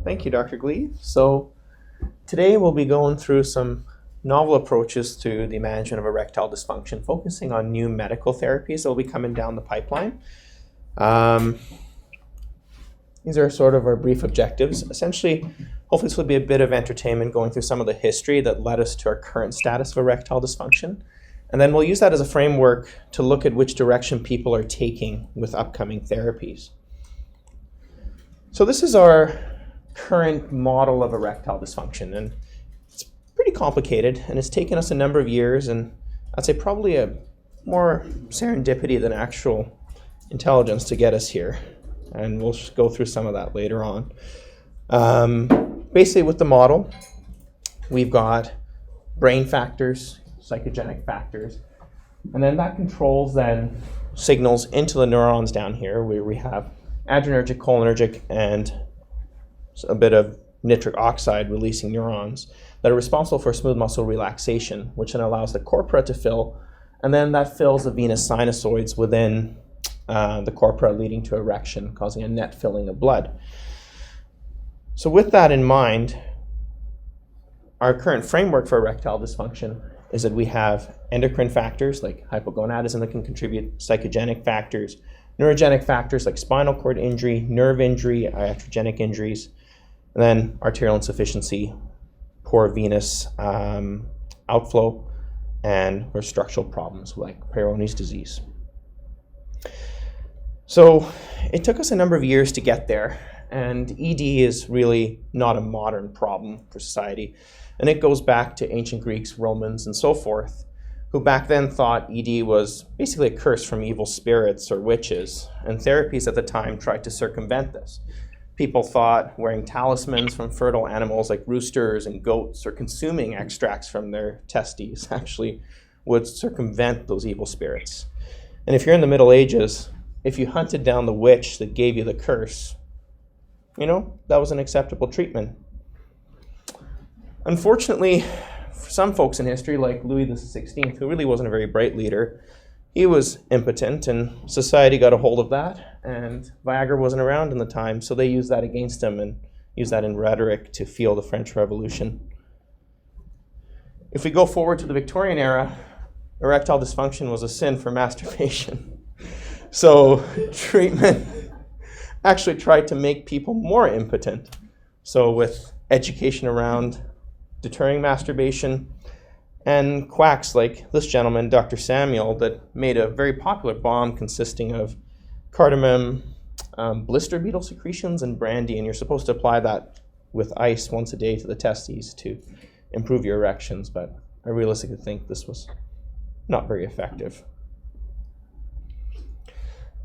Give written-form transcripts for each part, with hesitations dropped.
Thank you, Dr. Glee. So today we'll be going through some novel approaches to the management of erectile dysfunction, focusing on new medical therapies that will be coming down the pipeline. These are sort of our brief objectives. Essentially, hopefully this will be a bit of entertainment going through some of the history that led us to our current status of erectile dysfunction. And then we'll use that as a framework to look at which direction people are taking with upcoming therapies. So this is our current model of erectile dysfunction, and it's pretty complicated, and it's taken us a number of years, and I'd say probably a more serendipity than actual intelligence to get us here. And we'll go through some of that later on. Basically with the model, we've got brain factors, psychogenic factors, and then that controls then signals into the neurons down here where we have adrenergic, cholinergic, and a bit of nitric oxide releasing neurons that are responsible for smooth muscle relaxation, which then allows the corpora to fill, and then that fills the venous sinusoids within the corpora, leading to erection, causing a net filling of blood. So with that in mind, our current framework for erectile dysfunction is that we have endocrine factors like hypogonadism that can contribute, psychogenic factors, neurogenic factors like spinal cord injury, nerve injury, iatrogenic injuries, and then arterial insufficiency, poor venous outflow, or structural problems like Peyronie's disease. So it took us a number of years to get there, and ED is really not a modern problem for society. And it goes back to ancient Greeks, Romans, and so forth, who back then thought ED was basically a curse from evil spirits or witches, and therapies at the time tried to circumvent this. People thought wearing talismans from fertile animals like roosters and goats or consuming extracts from their testes actually would circumvent those evil spirits. And if you're in the Middle Ages, if you hunted down the witch that gave you the curse, that was an acceptable treatment. Unfortunately, for some folks in history, like Louis XVI, who really wasn't a very bright leader, he was impotent, and society got a hold of that, and Viagra wasn't around in the time, so they used that against him and used that in rhetoric to fuel the French Revolution. If we go forward to the Victorian era, erectile dysfunction was a sin for masturbation. So treatment actually tried to make people more impotent. So with education around deterring masturbation, and quacks like this gentleman, Dr. Samuel, that made a very popular balm consisting of cardamom, blister beetle secretions, and brandy, and you're supposed to apply that with ice once a day to the testes to improve your erections, but I realistically think this was not very effective.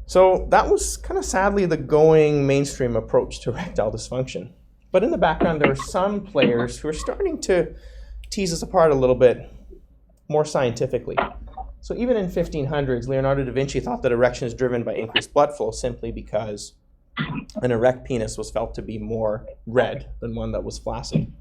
So that was kind of sadly the going mainstream approach to erectile dysfunction. But in the background, there are some players who are starting to tease us apart a little bit more scientifically. So even in 1500s, Leonardo da Vinci thought that erection is driven by increased blood flow simply because an erect penis was felt to be more red than one that was flaccid.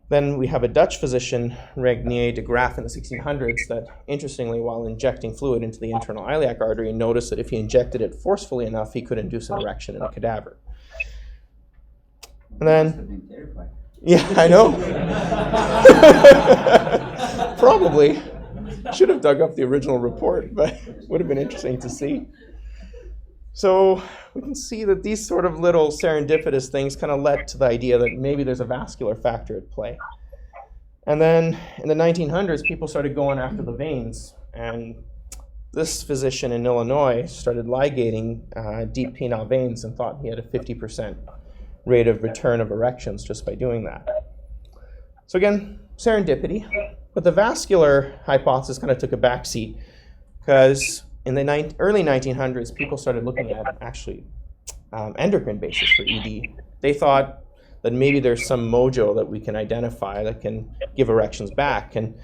Then we have a Dutch physician, Regnier de Graaf, in the 1600s that, interestingly, while injecting fluid into the internal iliac artery, noticed that if he injected it forcefully enough, he could induce an erection in a cadaver. And then, yeah, I know. Probably. Should have dug up the original report, but it would have been interesting to see. So we can see that these sort of little serendipitous things kind of led to the idea that maybe there's a vascular factor at play. And then in the 1900s, people started going after the veins. And this physician in Illinois started ligating deep penile veins and thought he had a 50% rate of return of erections just by doing that. So again, serendipity. But the vascular hypothesis kind of took a backseat because in the early 1900s, people started looking at actually endocrine basis for ED. They thought that maybe there's some mojo that we can identify that can give erections back. And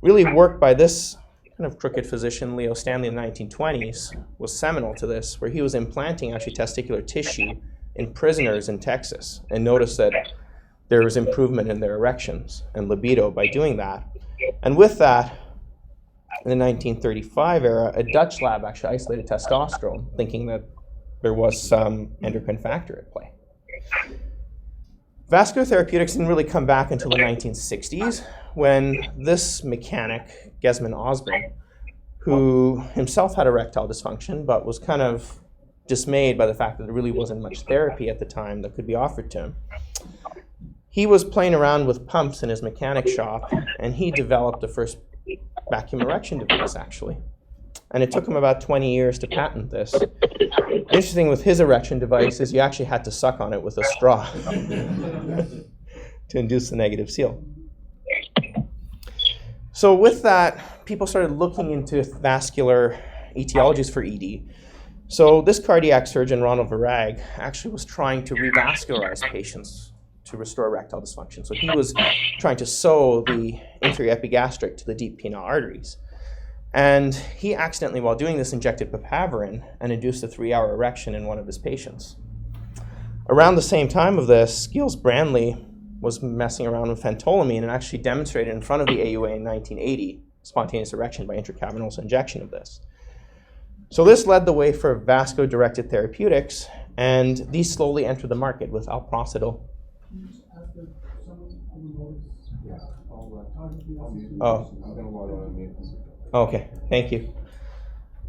really work by this kind of crooked physician, Leo Stanley, in the 1920s was seminal to this, where he was implanting actually testicular tissue in prisoners in Texas and noticed that there was improvement in their erections and libido by doing that. And with that, in the 1935 era, a Dutch lab actually isolated testosterone, thinking that there was some endocrine factor at play. Vascular therapeutics didn't really come back until the 1960s when this mechanic, Gesman Osborne, who himself had erectile dysfunction but was kind of dismayed by the fact that there really wasn't much therapy at the time that could be offered to him. He was playing around with pumps in his mechanic shop, and he developed the first vacuum erection device, actually. And it took him about 20 years to patent this. Interesting with his erection device is you actually had to suck on it with a straw to induce the negative seal. So with that, people started looking into vascular etiologies for ED. So this cardiac surgeon, Ronald Virag, actually was trying to revascularize patients to restore erectile dysfunction. So he was trying to sew the inferior epigastric to the deep penile arteries. And he accidentally, while doing this, injected papaverine and induced a 3-hour erection in one of his patients. Around the same time of this, Giles Brandley was messing around with phentolamine and actually demonstrated in front of the AUA in 1980 spontaneous erection by intracavernasal injection of this. So this led the way for vascular-directed therapeutics, and these slowly entered the market with alprostadil. Oh. Okay, thank you.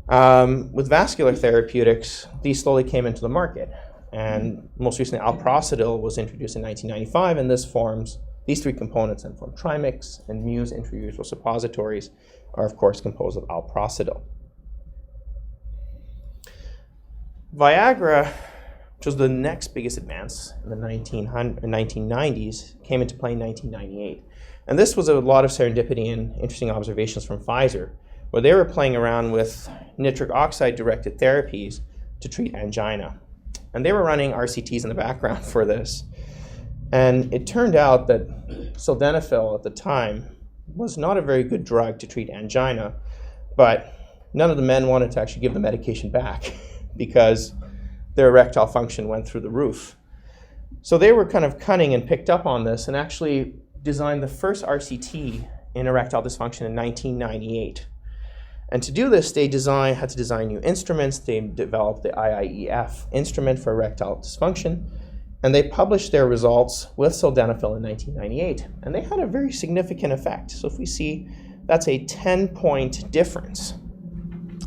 With vascular therapeutics, these slowly came into the market, and most recently alprostadil was introduced in 1995, and this forms these three components and form trimix, and Muse intraurethral suppositories are of course composed of alprostadil. Viagra, which was the next biggest advance in the 1990s, came into play in 1998. And this was a lot of serendipity and interesting observations from Pfizer, where they were playing around with nitric oxide-directed therapies to treat angina. And they were running RCTs in the background for this. And it turned out that sildenafil at the time was not a very good drug to treat angina, but none of the men wanted to actually give the medication back because their erectile function went through the roof. So they were kind of cunning and picked up on this and actually designed the first RCT in erectile dysfunction in 1998. And to do this, they had to design new instruments. They developed the IIEF instrument for erectile dysfunction, and they published their results with sildenafil in 1998. And they had a very significant effect. So if we see, that's a 10-point difference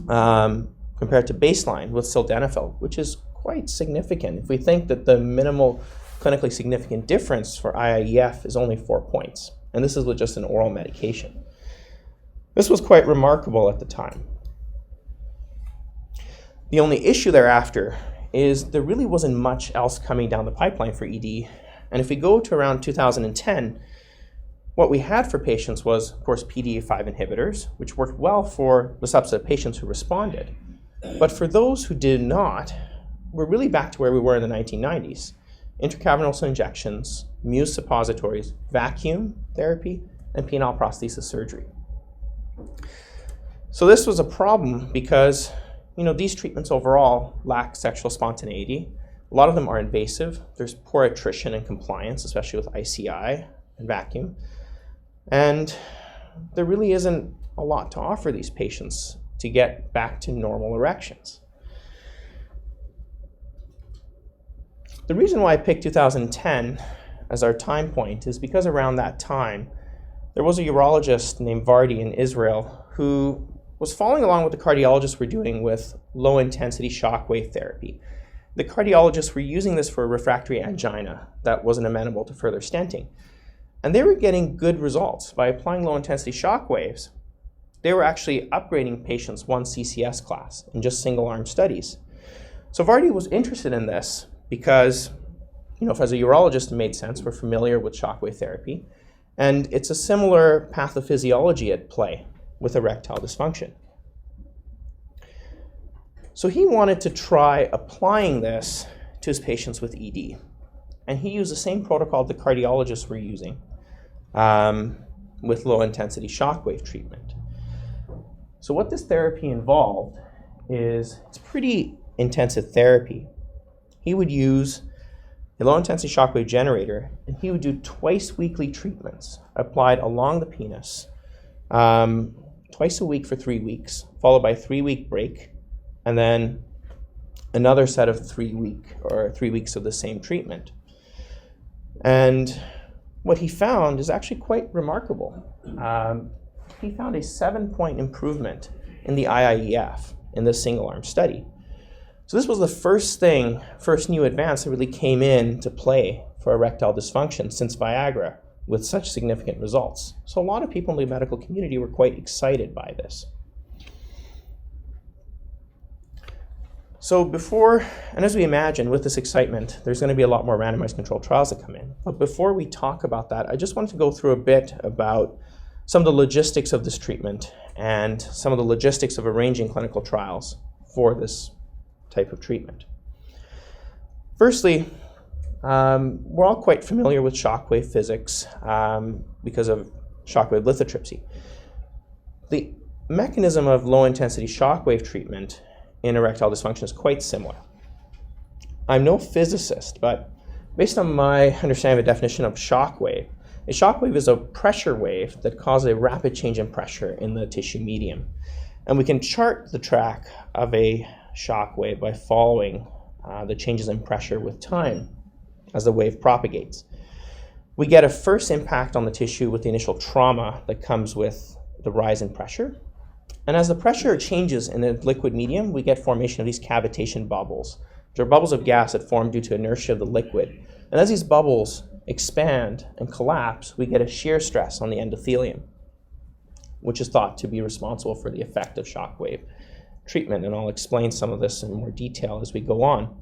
compared to baseline with sildenafil, which is quite significant. If we think that the minimal clinically significant difference for IIEF is only 4 points, and this is with just an oral medication. This was quite remarkable at the time. The only issue thereafter is there really wasn't much else coming down the pipeline for ED, and if we go to around 2010, what we had for patients was, of course, PDE5 inhibitors, which worked well for the subset of patients who responded. But for those who did not, we're really back to where we were in the 1990s. Intracavernasal injections, Muse suppositories, vacuum therapy, and penile prosthesis surgery. So this was a problem because, these treatments overall lack sexual spontaneity. A lot of them are invasive. There's poor attrition and compliance, especially with ICI and vacuum. And there really isn't a lot to offer these patients to get back to normal erections. The reason why I picked 2010 as our time point is because around that time, there was a urologist named Vardy in Israel who was following along what the cardiologists were doing with low-intensity shockwave therapy. The cardiologists were using this for refractory angina that wasn't amenable to further stenting. And they were getting good results. By applying low-intensity shockwaves, they were actually upgrading patients 1 CCS class in just single-arm studies. So Vardy was interested in this because, if as a urologist it made sense, we're familiar with shockwave therapy, and it's a similar pathophysiology at play with erectile dysfunction. So he wanted to try applying this to his patients with ED, and he used the same protocol the cardiologists were using with low-intensity shockwave treatment. So what this therapy involved is it's pretty intensive therapy. He would use a low-intensity shockwave generator, and he would do twice-weekly treatments applied along the penis, twice a week for 3 weeks, followed by a 3-week break, and then another set of 3 weeks of the same treatment. And what he found is actually quite remarkable. He found a 7-point improvement in the IIEF in this single-arm study. So this was the first new advance that really came in to play for erectile dysfunction since Viagra with such significant results. So a lot of people in the medical community were quite excited by this. So and as we imagine with this excitement, there's going to be a lot more randomized controlled trials that come in. But before we talk about that, I just wanted to go through a bit about some of the logistics of this treatment and some of the logistics of arranging clinical trials for this type of treatment. Firstly, we're all quite familiar with shockwave physics because of shockwave lithotripsy. The mechanism of low-intensity shockwave treatment in erectile dysfunction is quite similar. I'm no physicist, but based on my understanding of the definition of shockwave, a shockwave is a pressure wave that causes a rapid change in pressure in the tissue medium. And we can chart the track of a shockwave by following the changes in pressure with time as the wave propagates. We get a first impact on the tissue with the initial trauma that comes with the rise in pressure. And as the pressure changes in the liquid medium, we get formation of these cavitation bubbles, which are bubbles of gas that form due to inertia of the liquid. And as these bubbles expand and collapse, we get a shear stress on the endothelium, which is thought to be responsible for the effect of shockwave treatment. And I'll explain some of this in more detail as we go on.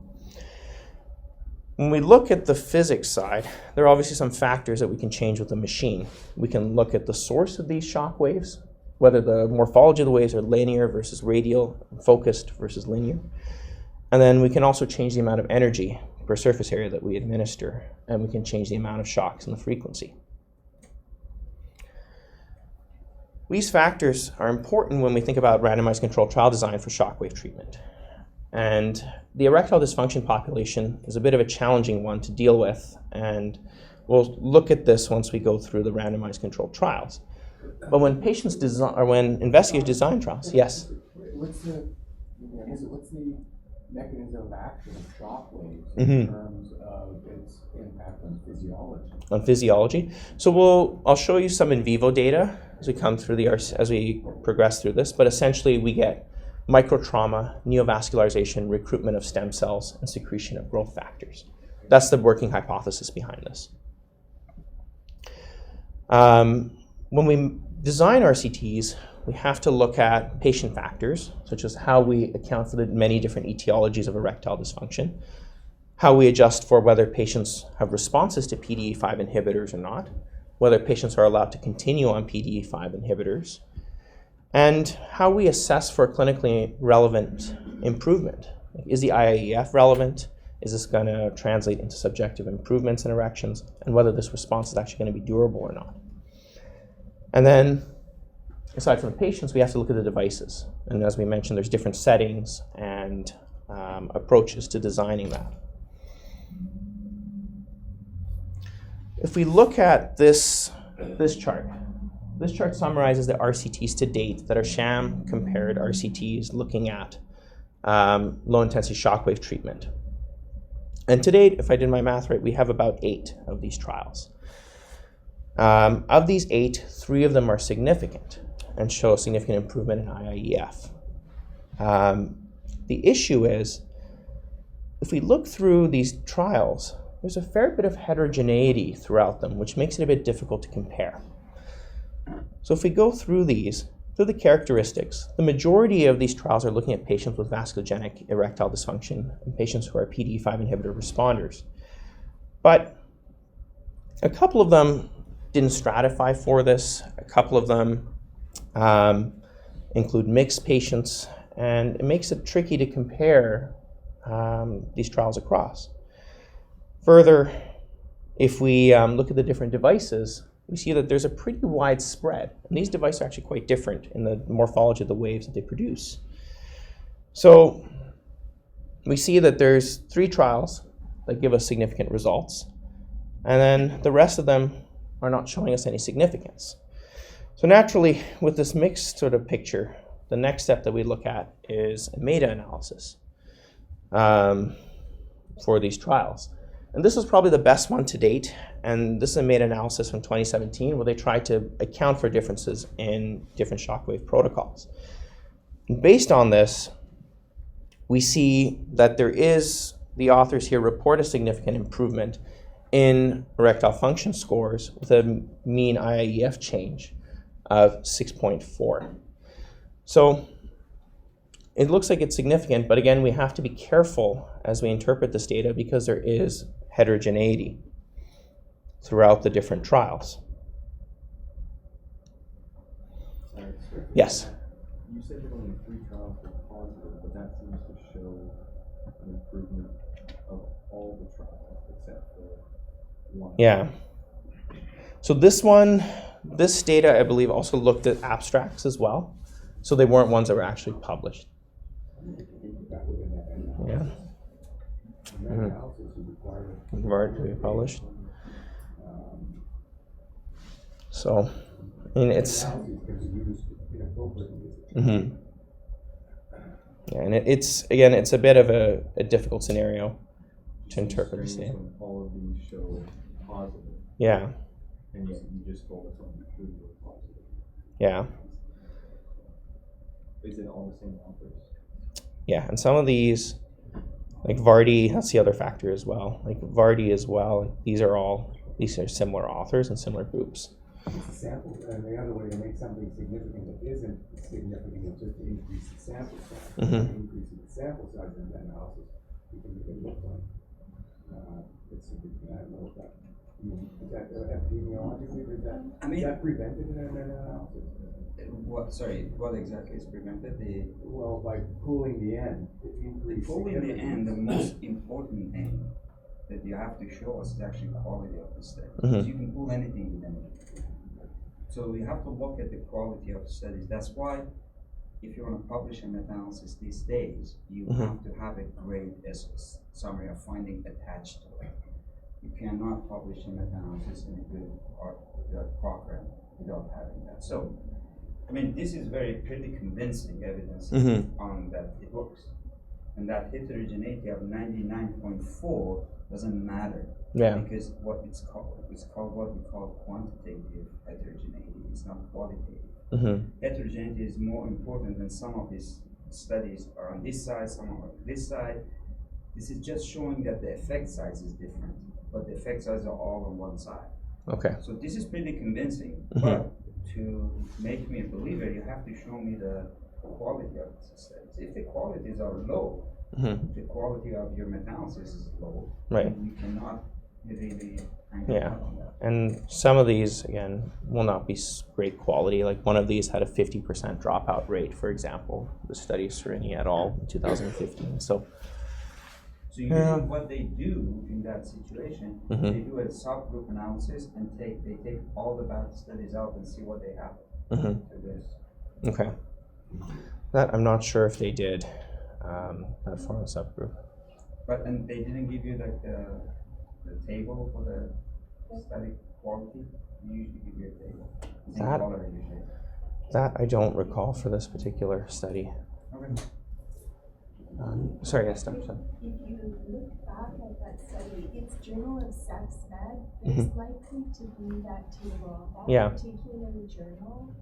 When we look at the physics side, there are obviously some factors that we can change with the machine. We can look at the source of these shock waves, whether the morphology of the waves are linear versus radial, focused versus linear. And then we can also change the amount of energy per surface area that we administer, and we can change the amount of shocks and the frequency. These factors are important when we think about randomized controlled trial design for shockwave treatment. And the erectile dysfunction population is a bit of a challenging one to deal with, and we'll look at this once we go through the randomized controlled trials. But when patients design, or when investigators design trials, yes? What's the mechanism of action of shockwaves in terms of its impact on physiology? On physiology? So I'll show you some in vivo data as we come through as we progress through this, but essentially we get microtrauma, neovascularization, recruitment of stem cells, and secretion of growth factors. That's the working hypothesis behind this. When we design RCTs, we have to look at patient factors, such as how we account for the many different etiologies of erectile dysfunction, how we adjust for whether patients have responses to PDE5 inhibitors or not, whether patients are allowed to continue on PDE5 inhibitors, and how we assess for clinically relevant improvement. Is the IIEF relevant? Is this going to translate into subjective improvements in erections? And whether this response is actually going to be durable or not. And then, aside from the patients, we have to look at the devices. And as we mentioned, there's different settings and approaches to designing that. If we look at this chart summarizes the RCTs to date that are sham compared RCTs looking at low-intensity shockwave treatment. And to date, if I did my math right, we have about 8 of these trials. Of these 8, 3 of them are significant and show a significant improvement in IIEF. The issue is, if we look through these trials, there's a fair bit of heterogeneity throughout them, which makes it a bit difficult to compare. So if we go through the characteristics, the majority of these trials are looking at patients with vasculogenic erectile dysfunction and patients who are PDE5 inhibitor responders. But a couple of them didn't stratify for this. A couple of them include mixed patients, and it makes it tricky to compare these trials across. Further, if we look at the different devices, we see that there's a pretty wide spread. And these devices are actually quite different in the morphology of the waves that they produce. So we see that there's 3 trials that give us significant results, and then the rest of them are not showing us any significance. So naturally, with this mixed sort of picture, the next step that we look at is a meta-analysis for these trials. And this is probably the best one to date. And this is a meta-analysis from 2017 where they tried to account for differences in different shockwave protocols. And based on this, we see that the authors here report a significant improvement in erectile function scores with a mean IIEF change of 6.4. So it looks like it's significant, but again, we have to be careful as we interpret this data because there is heterogeneity throughout the different trials. Yes? You said that only 3 trials were positive, but that seems to show an improvement of all the trials except for one. Yeah. So this data, I believe, also looked at abstracts as well. So they weren't ones that were actually published. Yeah. Required to be published. So, I mean, it's. Mm-hmm. Yeah, and it's a bit of a difficult scenario to interpret this data. All of these show positive. Yeah. And you just told us only 3 were positive. Yeah. Is it all the same authors? Yeah, and some of these, like Vardy, that's the other factor as well. Like Vardy as well, these are similar authors and similar groups. It's a sample, and the other way to make something significant that isn't significant is just to increase the sample size. Increasing the sample size in that analysis, you can make it look like it's significant. I don't know if that, is that epidemiologically, is that prevented in an analysis? What exactly is prevented? Well, by pooling the end, Pooling the end, the most important thing that you have to show us is actually quality of the study. Because you can pull anything with anything. So we have to look at the quality of studies. That's why if you want to publish a meta-analysis these days, you have to have a great summary of finding attached to it. You cannot publish a meta-analysis in a good Quackery without having that. So, I mean, this is pretty convincing evidence on that it works. And that heterogeneity of 99.4 doesn't matter. Yeah. Because it's called what we call quantitative heterogeneity. It's not qualitative. Heterogeneity is more important than some of these studies are on this side, some are on this side. This is just showing that the effect size is different, but the effect size are all on one side. Okay. So this is pretty convincing, but to make me a believer, you have to show me the quality of the studies. If the qualities are low, the quality of your meta-analysis is low. Right. You cannot really Yeah. on that. And some of these, again, will not be great quality. Like one of these had a 50% dropout rate, for example, the study Cyrus et al. In 2015. So usually what they do in that situation, they do a subgroup analysis and they take all the bad studies out and see what they have. So okay. That I'm not sure if they did that for a subgroup. And they didn't give you like the table for the study quality. You usually give you a table. That I don't recall for this particular study. Okay. Sorry, yes, Dr. If you look back at that study, it's Journal of Sex Med. It's likely to be that table. That particular journal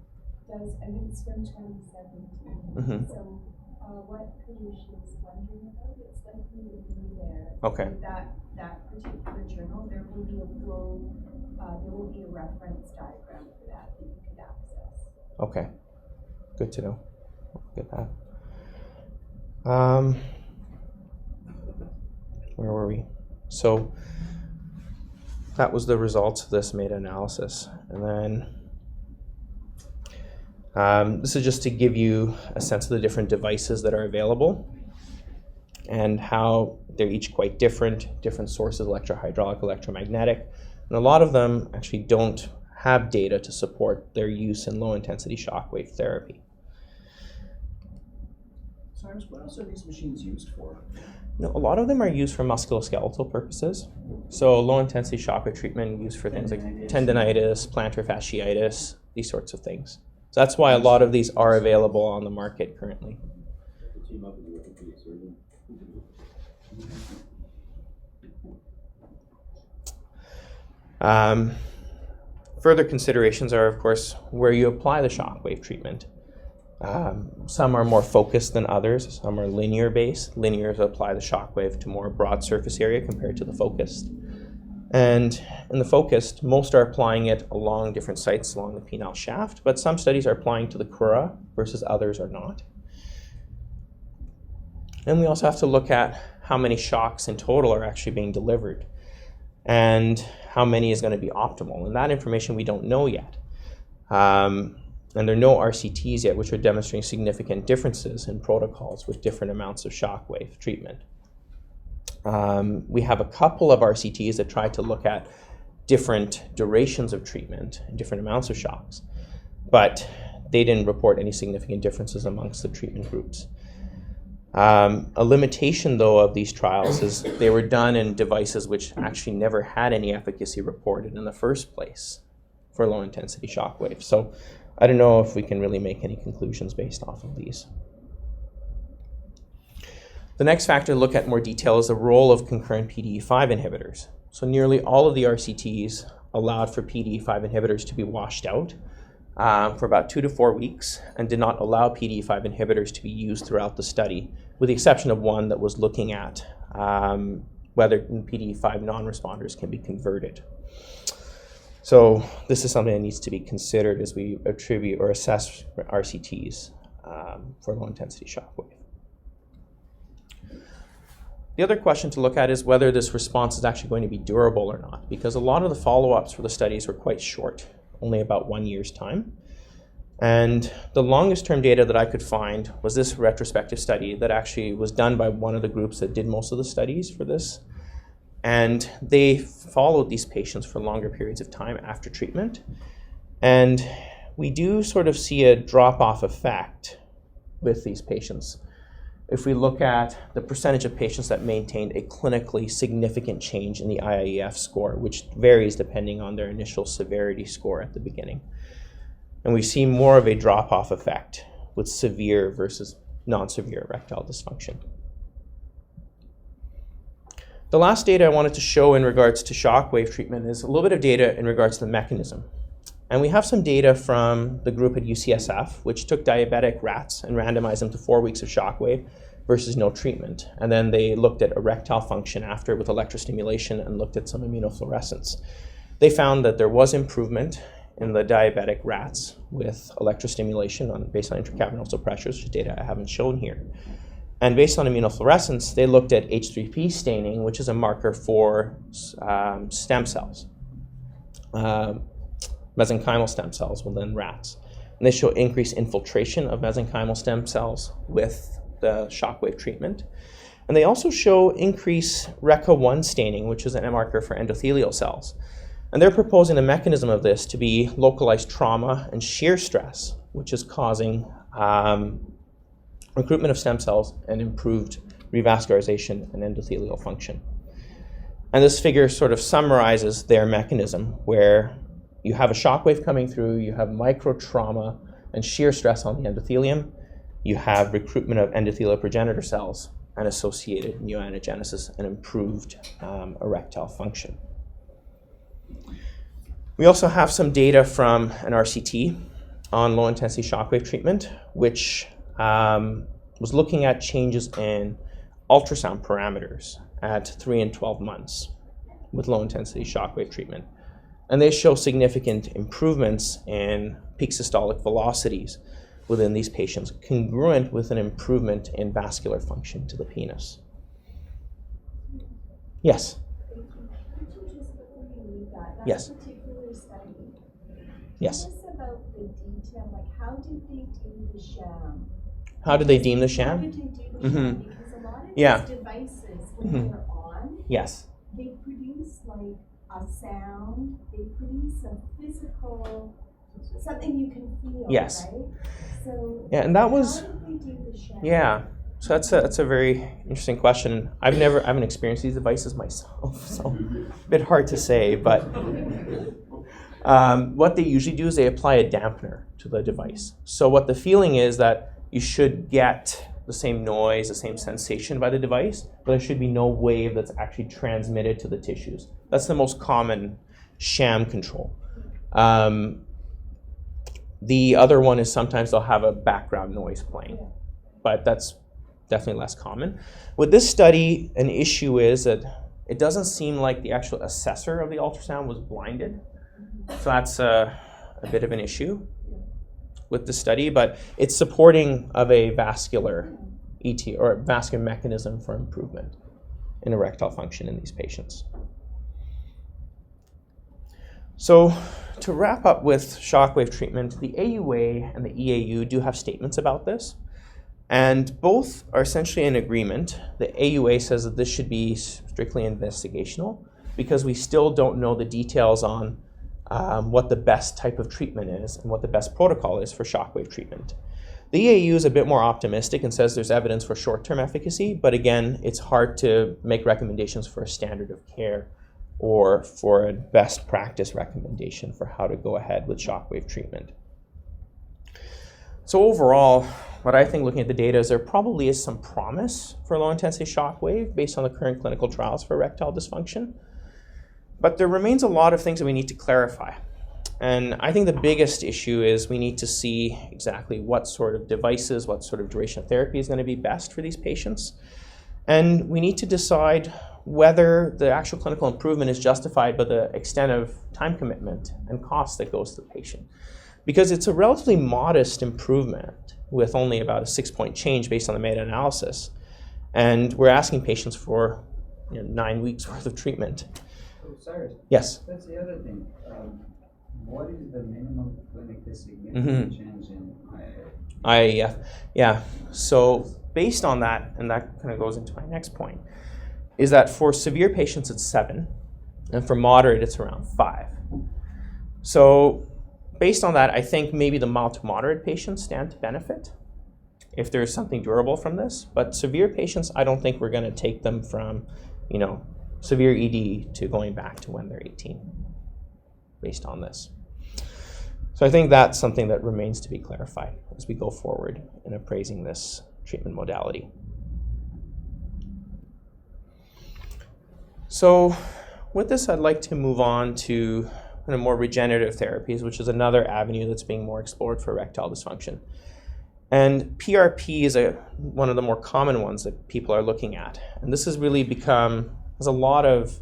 does, I mean, it's from 2017. So what Karush is wondering about, it's likely to be there. Okay. With that particular journal, there will be a reference diagram for that you could access. Okay. Good to know. Get that. Where were we? So that was the results of this meta-analysis. And then this is just to give you a sense of the different devices that are available and how they're each quite different sources, electrohydraulic, electromagnetic. And a lot of them actually don't have data to support their use in low-intensity shockwave therapy. Cyrus, what else are these machines used for? No, a lot of them are used for musculoskeletal purposes. So low-intensity shockwave treatment used for things like tendinitis, plantar fasciitis, these sorts of things. So that's why a lot of these are available on the market currently. Further considerations are, of course, where you apply the shockwave treatment. Some are more focused than others. Some are linear based. Linears apply the shockwave to more broad surface area compared to the focused. And in the focused, most are applying it along different sites along the penile shaft, but some studies are applying to the crura versus others are not. And we also have to look at how many shocks in total are actually being delivered and how many is going to be optimal. And that information we don't know yet. And there are no RCTs yet which are demonstrating significant differences in protocols with different amounts of shockwave treatment. We have a couple of RCTs that try to look at different durations of treatment and different amounts of shocks, but they didn't report any significant differences amongst the treatment groups. A limitation, though, of these trials is they were done in devices which actually never had any efficacy reported in the first place for low-intensity shockwave. So I don't know if we can really make any conclusions based off of these. The next factor to look at in more detail is the role of concurrent PDE5 inhibitors. So nearly all of the RCTs allowed for PDE5 inhibitors to be washed out for about 2 to 4 weeks and did not allow PDE5 inhibitors to be used throughout the study, with the exception of one that was looking at whether PDE5 non-responders can be converted. So this is something that needs to be considered as we attribute or assess RCTs for low-intensity shockwave. The other question to look at is whether this response is actually going to be durable or not, because a lot of the follow-ups for the studies were quite short, only about 1 year's time. And the longest term data that I could find was this retrospective study that actually was done by one of the groups that did most of the studies for this. And they followed these patients for longer periods of time after treatment. And we do sort of see a drop-off effect with these patients. If we look at the percentage of patients that maintained a clinically significant change in the IIEF score, which varies depending on their initial severity score at the beginning. And we see more of a drop-off effect with severe versus non-severe erectile dysfunction. The last data I wanted to show in regards to shockwave treatment is a little bit of data in regards to the mechanism. And we have some data from the group at UCSF, which took diabetic rats and randomized them to 4 weeks of shockwave versus no treatment. And then they looked at erectile function after with electrostimulation and looked at some immunofluorescence. They found that there was improvement in the diabetic rats with electrostimulation based on intracavernasal pressures, which is data I haven't shown here. And based on immunofluorescence, they looked at H3P staining, which is a marker for stem cells. Mesenchymal stem cells within rats. And they show increased infiltration of mesenchymal stem cells with the shockwave treatment. And they also show increased RECA1 staining, which is an marker for endothelial cells. And they're proposing the mechanism of this to be localized trauma and shear stress, which is causing recruitment of stem cells and improved revascularization and endothelial function. And this figure sort of summarizes their mechanism, where you have a shockwave coming through, you have microtrauma and shear stress on the endothelium, you have recruitment of endothelial progenitor cells and associated neoanagenesis and improved erectile function. We also have some data from an RCT on low-intensity shockwave treatment, which was looking at changes in ultrasound parameters at 3 and 12 months with low-intensity shockwave treatment. And they show significant improvements in peak systolic velocities within these patients, congruent with an improvement in vascular function to the penis. Yes? Just before you leave that Yes. particular study, Yes. tell us about the detail, like how did they do the sham? How did they deem the How sham? did they do the sham? Because a lot of Yeah. these devices, when they're on, Yes. they produce like a sound, they produce a physical, something you can feel, Yes. right? So Yeah, and that was, how did they do the sham? yeah. So that's a very interesting question. I haven't experienced these devices myself, so a bit hard to say, but what they usually do is they apply a dampener to the device. So what the feeling is that you should get the same noise, the same sensation by the device, but there should be no wave that's actually transmitted to the tissues. That's the most common sham control. The other one is sometimes they'll have a background noise playing, but that's definitely less common. With this study, an issue is that it doesn't seem like the actual assessor of the ultrasound was blinded. So that's a bit of an issue with the study, but it's supporting of a vascular ET or vascular mechanism for improvement in erectile function in these patients. So to wrap up with shockwave treatment, the AUA and the EAU do have statements about this, and both are essentially in agreement. The AUA says that this should be strictly investigational because we still don't know the details on what the best type of treatment is and what the best protocol is for shockwave treatment. The EAU is a bit more optimistic and says there's evidence for short-term efficacy, but again, it's hard to make recommendations for a standard of care or for a best practice recommendation for how to go ahead with shockwave treatment. So overall, what I think looking at the data is there probably is some promise for low-intensity shockwave based on the current clinical trials for erectile dysfunction. But there remains a lot of things that we need to clarify. And I think the biggest issue is we need to see exactly what sort of devices, what sort of duration of therapy is going to be best for these patients. And we need to decide whether the actual clinical improvement is justified by the extent of time commitment and cost that goes to the patient. Because it's a relatively modest improvement with only about a 6-point change based on the meta-analysis. And we're asking patients for 9 weeks worth of treatment. So, Cyrus, yes? That's the other thing. What is the minimum clinically significant change in IIF? Yeah. So based on that, and that kind of goes into my next point, is that for severe patients it's 7, and for moderate it's around 5. So based on that, I think maybe the mild to moderate patients stand to benefit if there's something durable from this. But severe patients, I don't think we're going to take them from, severe ED to going back to when they're 18 based on this. So I think that's something that remains to be clarified as we go forward in appraising this treatment modality. So with this, I'd like to move on to more regenerative therapies, which is another avenue that's being more explored for erectile dysfunction. And PRP is one of the more common ones that people are looking at. And this has really become, there's a lot of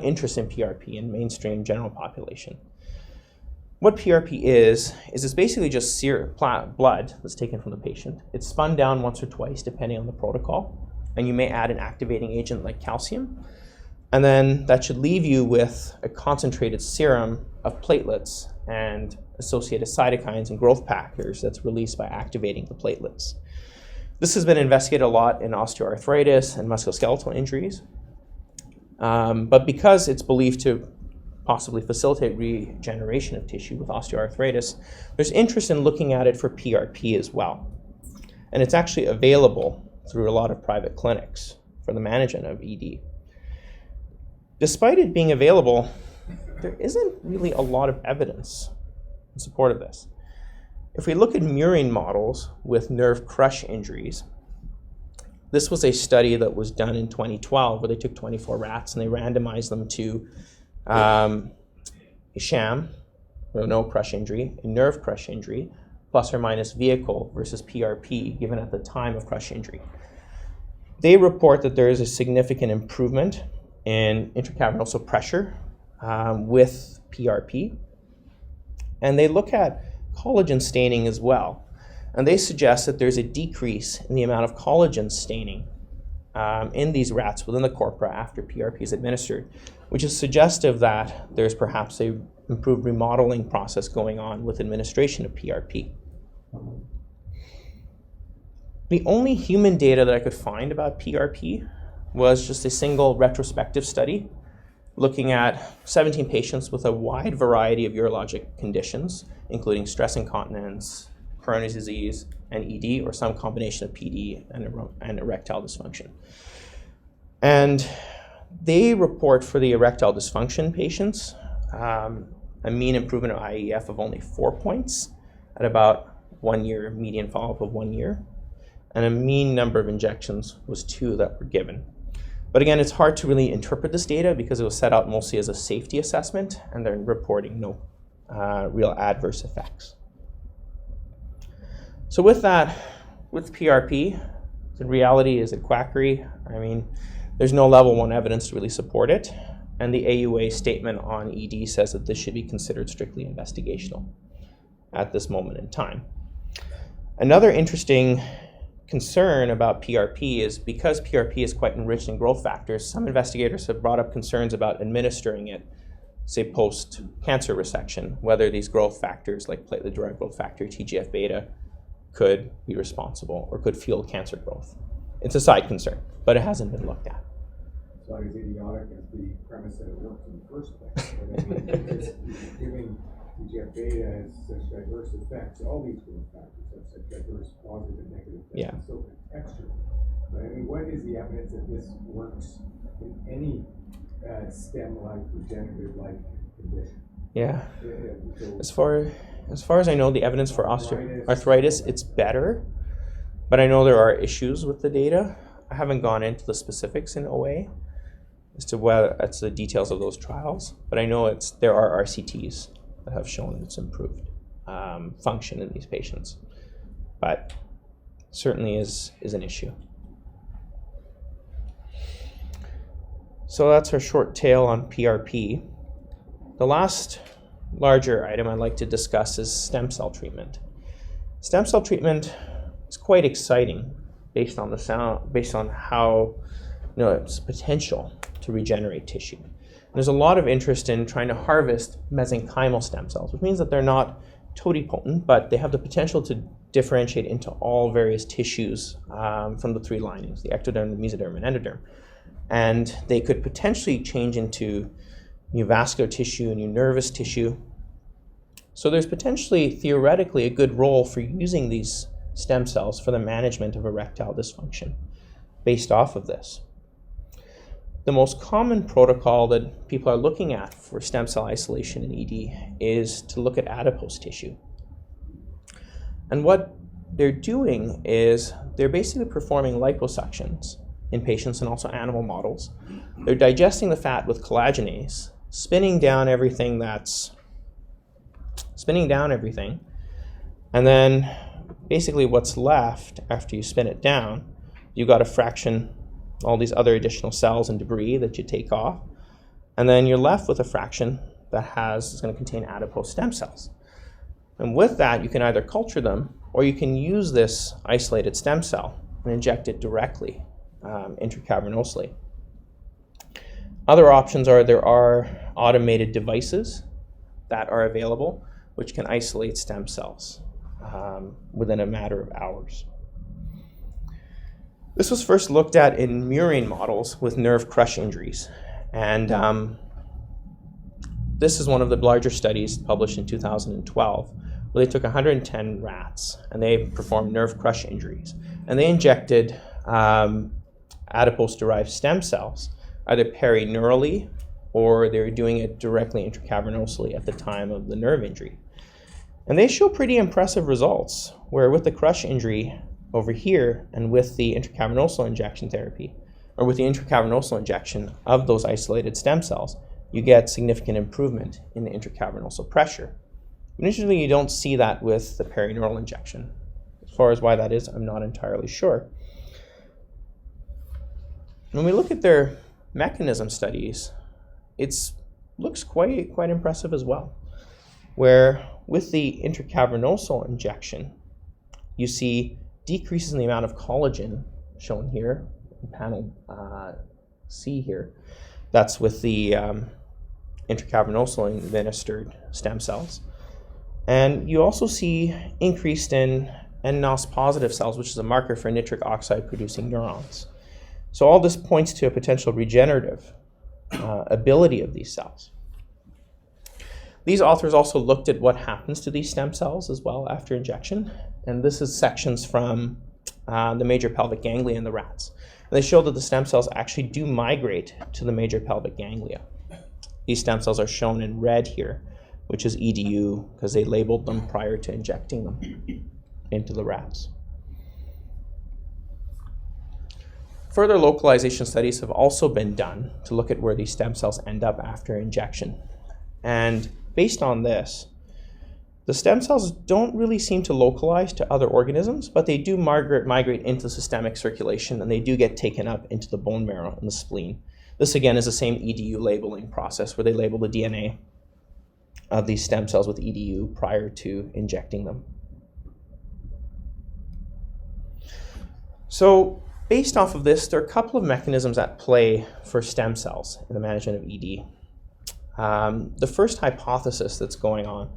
interest in PRP in mainstream general population. What PRP is it's basically just blood that's taken from the patient. It's spun down once or twice depending on the protocol, and you may add an activating agent like calcium, and then that should leave you with a concentrated serum of platelets and associated cytokines and growth factors that's released by activating the platelets. This has been investigated a lot in osteoarthritis and musculoskeletal injuries, but because it's believed to possibly facilitate regeneration of tissue with osteoarthritis, there's interest in looking at it for PRP as well. And it's actually available through a lot of private clinics for the management of ED. Despite it being available, there isn't really a lot of evidence in support of this. If we look at murine models with nerve crush injuries, this was a study that was done in 2012 where they took 24 rats and they randomized them to a sham, or no crush injury, a nerve crush injury, plus or minus vehicle versus PRP given at the time of crush injury. They report that there is a significant improvement in intracavernasal pressure with PRP. And they look at collagen staining as well. And they suggest that there's a decrease in the amount of collagen staining in these rats within the corpora after PRP is administered, which is suggestive that there's perhaps a improved remodeling process going on with administration of PRP. The only human data that I could find about PRP was just a single retrospective study looking at 17 patients with a wide variety of urologic conditions, including stress incontinence, coronary disease, and ED, or some combination of PD and erectile dysfunction. And they report for the erectile dysfunction patients a mean improvement of IEF of only 4 points at about 1 year, median follow-up of 1 year, and a mean number of injections was 2 that were given. But again, it's hard to really interpret this data because it was set out mostly as a safety assessment, and they're reporting no real adverse effects. So with that, with PRP, the reality is it quackery. I mean, there's no level 1 evidence to really support it, and the AUA statement on ED says that this should be considered strictly investigational at this moment in time. Another interesting concern about PRP is because PRP is quite enriched in growth factors, some investigators have brought up concerns about administering it, say post-cancer resection, whether these growth factors like platelet-derived growth factor, TGF-beta, could be responsible or could fuel cancer growth. It's a side concern, but it hasn't been looked at. It's not as idiotic as the premise that it works in the first place. But I mean, it's giving TGF-beta has such diverse effects, all these growth factors have such diverse positive and negative effects. Yeah. It's so contextual. But I mean, what is the evidence that this works in any stem-like, regenerative-like condition? Yeah. So As far as I know, the evidence for arthritis, it's better, but I know there are issues with the data. I haven't gone into the specifics in OA as to whether it's the details of those trials, but I know there are RCTs that have shown it's improved function in these patients, but certainly is an issue. So that's our short tale on PRP. The last larger item I'd like to discuss is stem cell treatment. Stem cell treatment is quite exciting based on how its potential to regenerate tissue. And there's a lot of interest in trying to harvest mesenchymal stem cells, which means that they're not totipotent, but they have the potential to differentiate into all various tissues from the 3 linings, the ectoderm, the mesoderm, and endoderm. And they could potentially change into new vascular tissue, new nervous tissue. So there's potentially, theoretically, a good role for using these stem cells for the management of erectile dysfunction based off of this. The most common protocol that people are looking at for stem cell isolation in ED is to look at adipose tissue. And what they're doing is they're basically performing liposuctions in patients and also animal models. They're digesting the fat with collagenase, spinning down everything, and then basically what's left after you spin it down, you've got a fraction, all these other additional cells and debris that you take off, and then you're left with a fraction that is going to contain adipose stem cells. And with that, you can either culture them or you can use this isolated stem cell and inject it directly intracavernosally. Other options are there are automated devices that are available which can isolate stem cells within a matter of hours. This was first looked at in murine models with nerve crush injuries. And this is one of the larger studies published in 2012, where they took 110 rats and they performed nerve crush injuries. And they injected adipose-derived stem cells, either perineurally or they were doing it directly intracavernosally at the time of the nerve injury. And they show pretty impressive results, where with the crush injury over here and with the intracavernosal injection therapy, or with the intracavernosal injection of those isolated stem cells, you get significant improvement in the intracavernosal pressure. But interestingly, you don't see that with the perineural injection. As far as why that is, I'm not entirely sure. When we look at their mechanism studies, it looks quite impressive as well, where with the intracavernosal injection, you see decreases in the amount of collagen shown here, in panel C here. That's with the intracavernosal administered stem cells. And you also see increased in nNOS positive cells, which is a marker for nitric oxide producing neurons. So all this points to a potential regenerative ability of these cells. These authors also looked at what happens to these stem cells as well after injection. And this is sections from the major pelvic ganglia in the rats. And they show that the stem cells actually do migrate to the major pelvic ganglia. These stem cells are shown in red here, which is EDU, because they labeled them prior to injecting them into the rats. further localization studies have also been done to look at where these stem cells end up after injection. And based on this, the stem cells don't really seem to localize to other organisms, but they do migrate into systemic circulation, and they do get taken up into the bone marrow and the spleen. This again is the same EDU labeling process where they label the DNA of these stem cells with EDU prior to injecting them. So based off of this, there are a couple of mechanisms at play for stem cells in the management of ED. The first hypothesis that's going on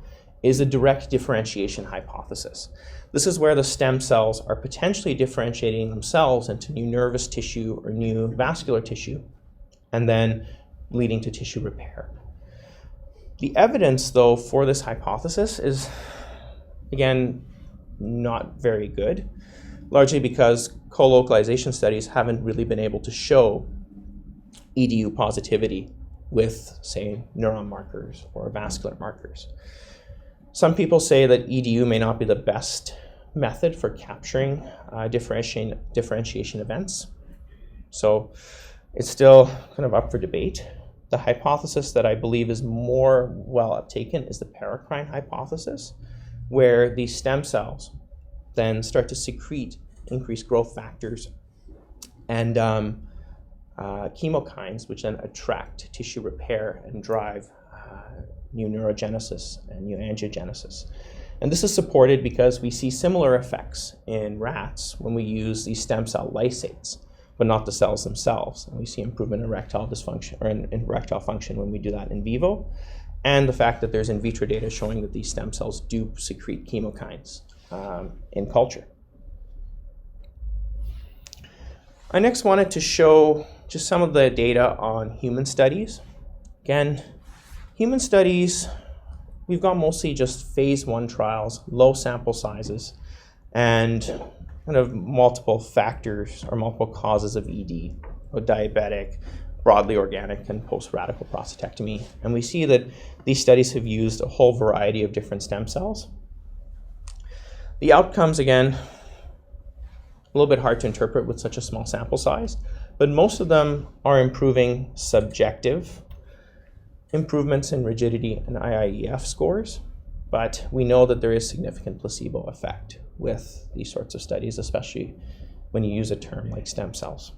is the direct differentiation hypothesis. This is where the stem cells are potentially differentiating themselves into new nervous tissue or new vascular tissue, and then leading to tissue repair. The evidence, though, for this hypothesis is, again, not very good, largely because co-localization studies haven't really been able to show EDU positivity with, say, neuron markers or vascular markers. Some people say that EDU may not be the best method for capturing differentiation events. So it's still kind of up for debate. The hypothesis that I believe is more well taken is the paracrine hypothesis, where these stem cells then start to secrete increased growth factors and chemokines, which then attract tissue repair and drive new neurogenesis and new angiogenesis. And this is supported because we see similar effects in rats when we use these stem cell lysates, but not the cells themselves. And we see improvement in erectile dysfunction or in erectile function when we do that in vivo. And the fact that there's in vitro data showing that these stem cells do secrete chemokines in culture. I next wanted to show just some of the data on human studies. Again, human studies, we've got mostly just phase 1 trials, low sample sizes, and kind of multiple factors or multiple causes of ED, diabetic, broadly organic, and post-radical prostatectomy. And we see that these studies have used a whole variety of different stem cells. The outcomes, again, a little bit hard to interpret with such a small sample size, but most of them are improving subjective improvements in rigidity and IIEF scores, but we know that there is significant placebo effect with these sorts of studies, especially when you use a term like stem cells.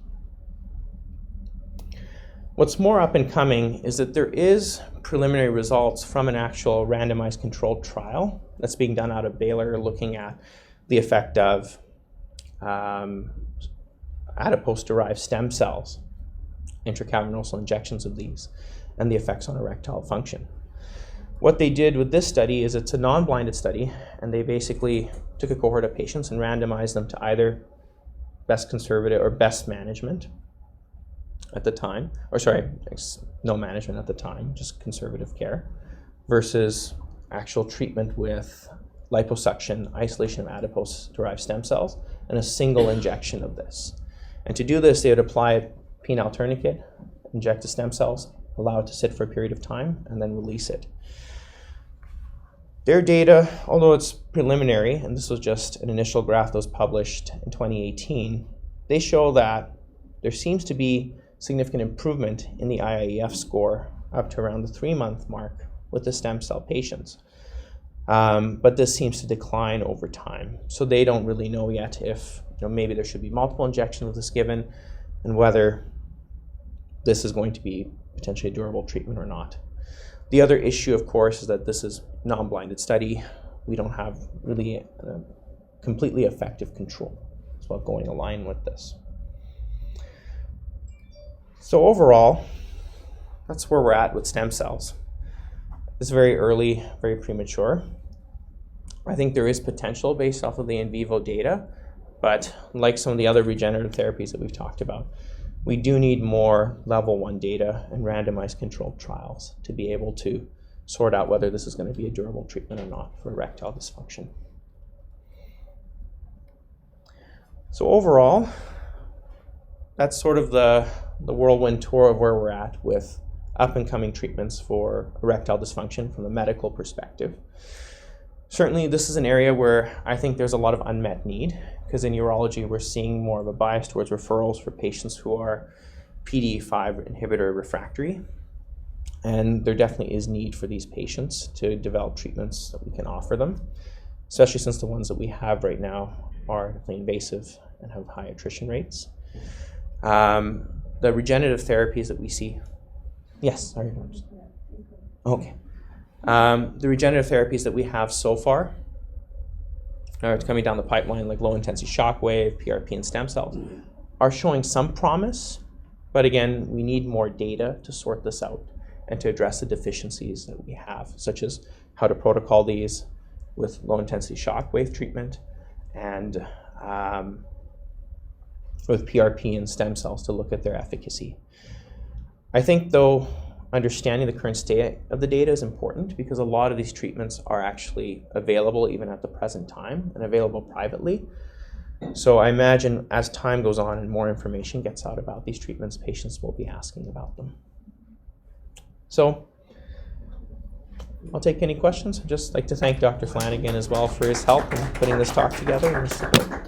What's more up and coming is that there is preliminary results from an actual randomized controlled trial that's being done out of Baylor looking at the effect of adipose-derived stem cells, intracavernasal injections of these, and the effects on erectile function. What they did with this study is it's a non-blinded study, and they basically took a cohort of patients and randomized them to either best conservative or best management at the time, or sorry, no management at the time, just conservative care, versus actual treatment with liposuction, isolation of adipose-derived stem cells, and a single injection of this. And to do this, they would apply a penile tourniquet, inject the stem cells, allow it to sit for a period of time, and then release it. Their data, although it's preliminary, and this was just an initial graph that was published in 2018, they show that there seems to be significant improvement in the IIEF score up to around the 3-month mark with the stem cell patients. But this seems to decline over time. So they don't really know yet if maybe there should be multiple injections of this given and whether this is going to be potentially a durable treatment or not. The other issue, of course, is that this is a non-blinded study. We don't have really a completely effective control. That's what going along with this. So overall, that's where we're at with stem cells. It's very early, very premature. I think there is potential based off of the in vivo data, but like some of the other regenerative therapies that we've talked about, we do need more level 1 data and randomized controlled trials to be able to sort out whether this is going to be a durable treatment or not for erectile dysfunction. So overall, that's sort of the whirlwind tour of where we're at with up and coming treatments for erectile dysfunction from the medical perspective. Certainly, this is an area where I think there's a lot of unmet need, because in urology, we're seeing more of a bias towards referrals for patients who are PDE5 inhibitor refractory. And there definitely is need for these patients to develop treatments that we can offer them, especially since the ones that we have right now are definitely invasive and have high attrition rates. The regenerative therapies that we see. Yes, sorry. Okay. The regenerative therapies that we have so far are coming down the pipeline, like low-intensity shockwave, PRP, and stem cells, are showing some promise, but again, we need more data to sort this out and to address the deficiencies that we have, such as how to protocol these with low-intensity shockwave treatment and with PRP and stem cells to look at their efficacy. I think, though, understanding the current state of the data is important, because a lot of these treatments are actually available even at the present time and available privately. So I imagine as time goes on and more information gets out about these treatments, patients will be asking about them. So I'll take any questions. I'd just like to thank Dr. Flanagan as well for his help in putting this talk together and his support.